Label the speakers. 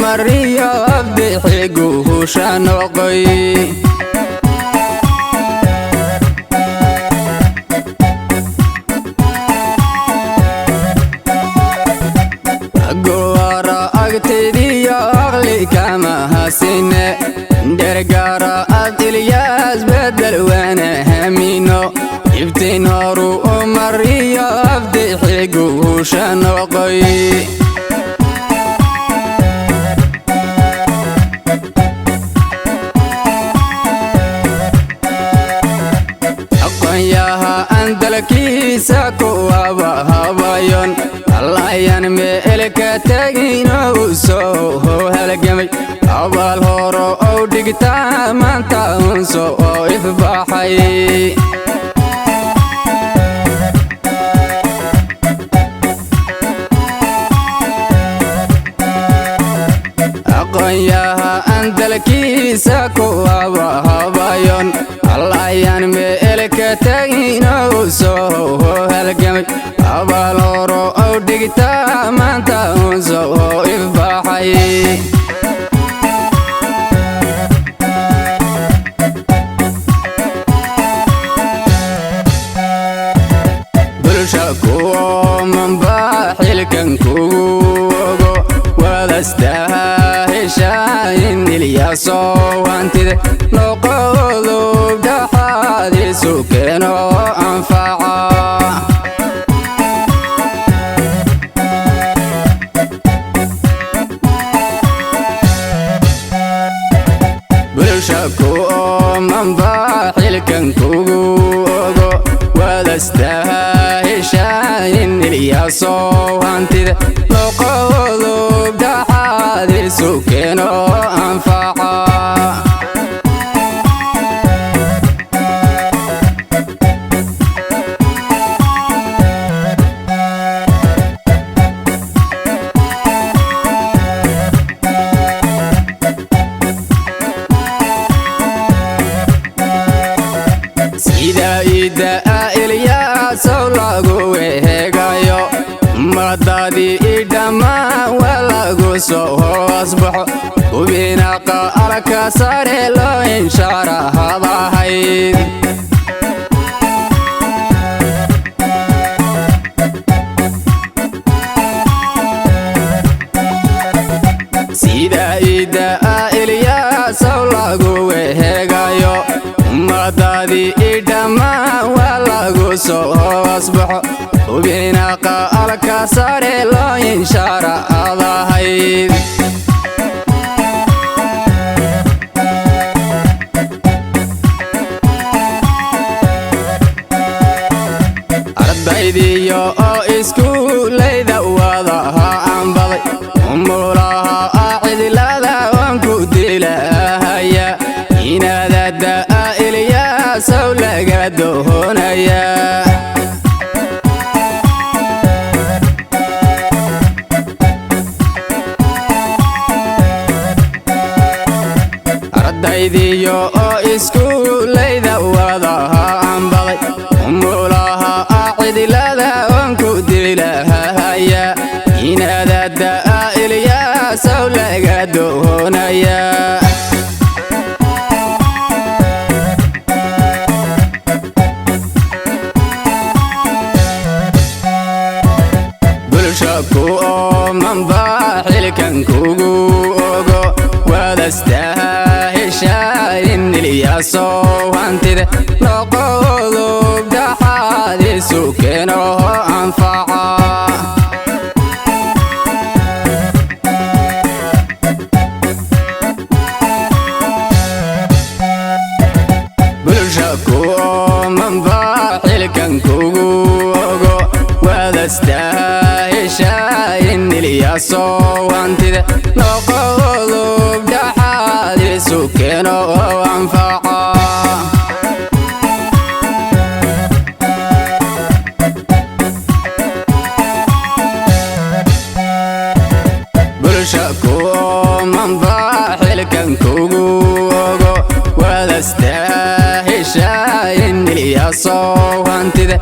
Speaker 1: mariyo abdixigu shanoqoy agwara agtidiyo aqli kama hasine dergara adiliyas bedel wana hamino iftiin horu mariyo abdixigu shanoqoy aqoonyaha andalkiisa kuwaba habayon allayan meelka tagino soo halgamay abaal horo oo dhigtaa maanta unso oo ifbaxay aqoonyaha andalkiisa kuwaba habayon allayan meelka tagino soo halgamay abaal horo oo dhigtaa maanta unso oo ifbaxay bulshakuwa manbaxilkan kugu ogo wadastaha heshayn ilyaso wantide noqodo dhaxadiisu keeno anfaca bulshakuwa manbaxilkan kugu ogo wadastaha heshayn ilyaso wantide noqodo dhaxadiisu keeno anfaca sida ida ilyaso lagu wehegayo madadi idama walagu soo hoosbaxo ubinaqa alka sare loo inshara hadahayd sida ida ilyaso lagu wehegayo madadi idama walagu soo hoosbaxo ubinaqa alka sare loo inshara hadahayd ardaydiyo oo iskuulayda wadaha anbaday umulaha cidlada waan ku dilahaya inaadada ilyaso laga doonaya ardaydiyo oo iskuulayda wadaha anbaday umulaha cidlada waan ku dilahaya inaadada ilyaso laga doonaya bulshakuwa manbaxilkan kugu ogo wadastaha heshayn ilyaso wantide noqodo dhaxadiisu keeno anfaca bulshakuwa manbaxilkan kugu ogo wadastaha heshayn ilyaso wantide noqodo dhaxadiisu keeno anfaca bulshakuwa manbaxilkan kugu ogo wadastaha heshayn ilyaso wantide